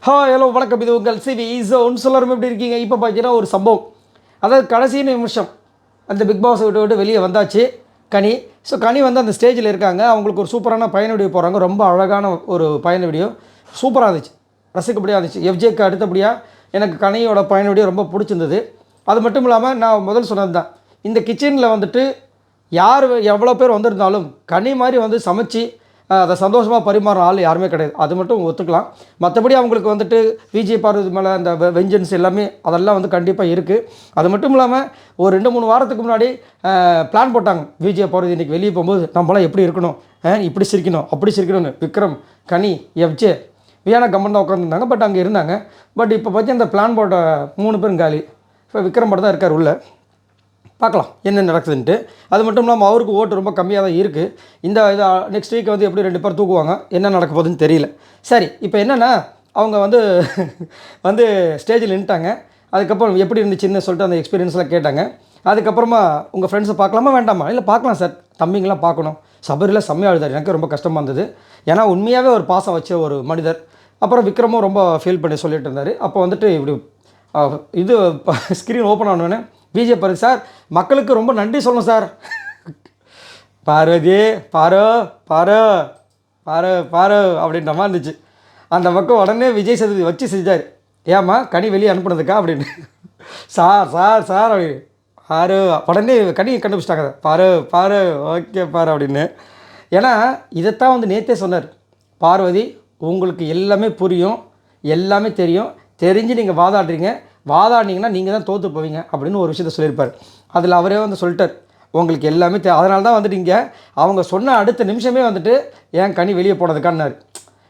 Hello வணக்கம். இது உங்கள் சிவி ஜோன். சொல்லரும் எப்படி இருக்கீங்க? இப்போ பார்த்தீங்கன்னா ஒரு சம்பவம், அதாவது கடைசி நிமிஷம் அந்த பிக் பாஸ் விட்டு வெளியே வந்தாச்சு கனி. ஸோ கனி வந்து அந்த ஸ்டேஜில் இருக்காங்க. அவங்களுக்கு ஒரு சூப்பரான பயண வீடியோ போகிறாங்க. ரொம்ப அழகான ஒரு பயண வீடியோ, சூப்பராக இருந்துச்சு, ரசிக்கப்படியாக இருந்துச்சு. எஃப்ஜேக்கு அடுத்தபடியாக எனக்கு கனியோட பயண வீடியோ ரொம்ப பிடிச்சிருந்தது. அது மட்டும் இல்லாமல் நான் முதல் சொன்னது தான், இந்த கிச்சனில் வந்துட்டு யார் எவ்வளோ பேர் வந்திருந்தாலும் கனி மாதிரி வந்து சமைச்சு அதை சந்தோஷமாக பரிமாறுற ஆள் யாருமே கிடையாது. அது மட்டும் ஒத்துக்கலாம். மற்றபடி அவங்களுக்கு வந்துட்டு விஜய் பார்வதி மேலே அந்த வெஞ்சன்ஸ் எல்லாமே அதெல்லாம் வந்து கண்டிப்பாக இருக்குது. அது மட்டும் இல்லாமல் ஒரு 2-3 வாரத்துக்கு முன்னாடி பிளான் போட்டாங்க. விஜய் பார்வதி இன்றைக்கி வெளியே போகும்போது நம்மளாம் எப்படி இருக்கணும், இப்படி சிரிக்கணும் அப்படி சிரிக்கணும்னு. விக்ரம், கனி, எஃப்ஜே, வியானா கம்மன் தான் உட்காந்துருந்தாங்க. பட் அங்கே இருந்தாங்க. பட் இப்போ பார்த்து அந்த பிளான் போட்ட 3 பேரும் காலி. இப்போ விக்ரம் மட்டும் தான் இருக்கார் உள்ள. பார்க்கலாம் என்ன நடக்குதுன்ட்டு. அது மட்டும் இல்லாமல் அவருக்கு ஓட்டு ரொம்ப கம்மியாக தான் இருக்குது. இந்த இதை நெக்ஸ்ட் வீக் வந்து எப்படி 2 பேர் தூக்குவாங்க, என்ன நடக்க போகுதுன்னு தெரியல. சரி, இப்போ என்னென்னா அவங்க வந்து ஸ்டேஜில் நின்ட்டாங்க. அதுக்கப்புறம் எப்படி இருந்துச்சுன்னு சொல்லிட்டு அந்த எக்ஸ்பீரியன்ஸ்லாம் கேட்டாங்க. அதுக்கப்புறமா உங்கள் ஃப்ரெண்ட்ஸை பார்க்கலாமா வேண்டாமா? இல்லை பார்க்கலாம் சார், தம்பிங்களாம் பார்க்கணும். சபரியில் செம்மையாக எழுதார். எனக்கு ரொம்ப கஷ்டமாக இருந்தது. ஏன்னா உண்மையாகவே ஒரு பாசம் வச்ச ஒரு மனிதர். அப்புறம் விக்ரமும் ரொம்ப ஃபீல் பண்ணி சொல்லிட்டு இருந்தார். அப்போ வந்துட்டு இப்படி இது ஸ்க்ரீன் ஓப்பன் ஆனோடனே விஜய் பாரு சார், மக்களுக்கு ரொம்ப நன்றி சொல்லணும் சார். பார்வதி பாரு பாரு பாரு பாரு அப்படின்ற மாதிரி இருந்துச்சு. அந்த பக்கம் உடனே விஜய் சேதுபதி வச்சு செஞ்சார். ஏம்மா கனி வெளியே அனுப்புனதுக்கா அப்படின்னு. சார் சார் சார் அப்படி பாரு, உடனே கனி கண்டுபிடிச்சிட்டாங்க. பாரு பாரு ஓகே பாரு அப்படின்னு. ஏன்னா இதைத்தான் வந்து நேற்றே சொன்னார். பார்வதி, உங்களுக்கு எல்லாமே புரியும், எல்லாமே தெரியும், தெரிஞ்சு நீங்கள் வாதாடினீங்கன்னா நீங்கள் தான் தோற்று போவீங்க அப்படின்னு ஒரு விஷயத்த சொல்லியிருப்பார். அதில் அவரே வந்து சொல்லிட்டார், உங்களுக்கு எல்லாமே அதனால தான் வந்துட்டு இங்கே அவங்க சொன்ன அடுத்த நிமிஷமே வந்துட்டு ஏன் கனி வெளியே போனதுக்கான்னாரு.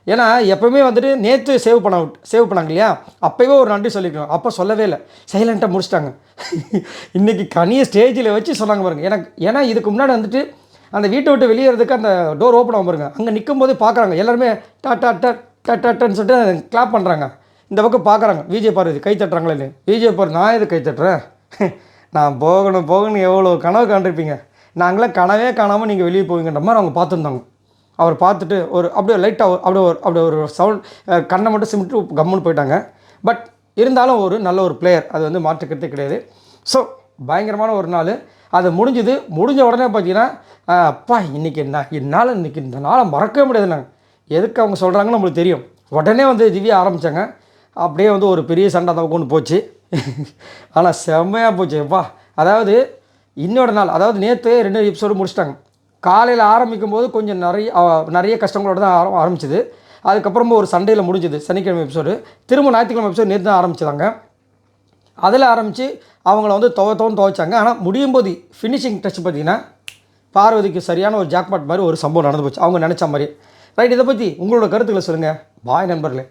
ஏன்னா எப்போவுமே வந்துட்டு நேற்று சேவ் பண்ணாங்க இல்லையா, அப்போவே ஒரு நன்றி சொல்லிக்கணும். அப்போ சொல்லவே இல்லை, சைலண்ட்டாக முடிச்சிட்டாங்க. இன்றைக்கி கனியை ஸ்டேஜில் வச்சு சொன்னாங்க பாருங்க. ஏன்னா இதுக்கு முன்னாடி வந்துட்டு அந்த வீட்டை விட்டு வெளியேறதுக்கு அந்த டோர் ஓப்பன் ஆகும் பாருங்க, அங்கே நிற்கும் போதே பார்க்குறாங்க எல்லாருமே டன்னு சொல்லிட்டு கிளாப் பண்ணுறாங்க. இந்த பக்கம் பார்க்குறாங்க விஜய் பார்வதி கை தட்டுறாங்களே. விஜய் பார்வதி, நான் எது கை தட்டுறேன், நான் போகணும் எவ்வளோ கனவு காண்டிருப்பீங்க, நாங்களாம் கனவே காணாமல் நீங்கள் வெளியே போவீங்கன்ற மாதிரி அவங்க பார்த்துருந்தாங்க. அவர் பார்த்துட்டு ஒரு அப்படியே லைட்டாக அப்படியே ஒரு சவுண்ட் கண்ணை மட்டும் சிமிட்டு கம்முன்னு போயிட்டாங்க. பட் இருந்தாலும் ஒரு நல்ல ஒரு பிளேயர், அது வந்து மாற்றுக்கிறதே கிடையாது. ஸோ பயங்கரமான ஒரு நாள் அது முடிஞ்ச உடனே பார்த்தீங்கன்னா அப்பா இன்றைக்கி என்னால் இந்த நாளை மறக்கவே முடியாது. நாங்கள் எதுக்கு அவங்க சொல்கிறாங்கன்னு நம்மளுக்கு தெரியும். உடனே வந்து திவ்யா ஆரம்பித்தாங்க. அப்படியே வந்து ஒரு பெரிய சண்டை தான் கொண்டு போச்சு. ஆனால் செம்மையாக போச்சு அப்பா. அதாவது இன்னொரு நாள், அதாவது நேற்று 2 எபிசோடு முடிச்சிட்டாங்க. காலையில் ஆரம்பிக்கும் போது கொஞ்சம் நிறைய கஷ்டங்களோட தான் ஆரம்பிச்சிது. அதுக்கப்புறமா ஒரு சண்டையில் முடிஞ்சுது சனிக்கிழமை எபிசோடு. திரும்ப ஞாயிற்றுக்கிழமை எபிசோடு நேற்று தான் ஆரம்பிச்சிதாங்க. அதில் ஆரம்பித்து அவங்கள வந்து துவைச்சாங்க. ஆனால் முடியும் போது ஃபினிஷிங் டச் பார்த்திங்கன்னா பார்வதிக்கு சரியான ஒரு ஜாக்பாட் மாதிரி ஒரு சம்பவம் நடந்து போச்சு, அவங்க நினச்ச மாதிரி. ரைட், இதை பற்றி உங்களோட கருத்துக்களை சொல்லுங்கள். பாய் நண்பர்களே.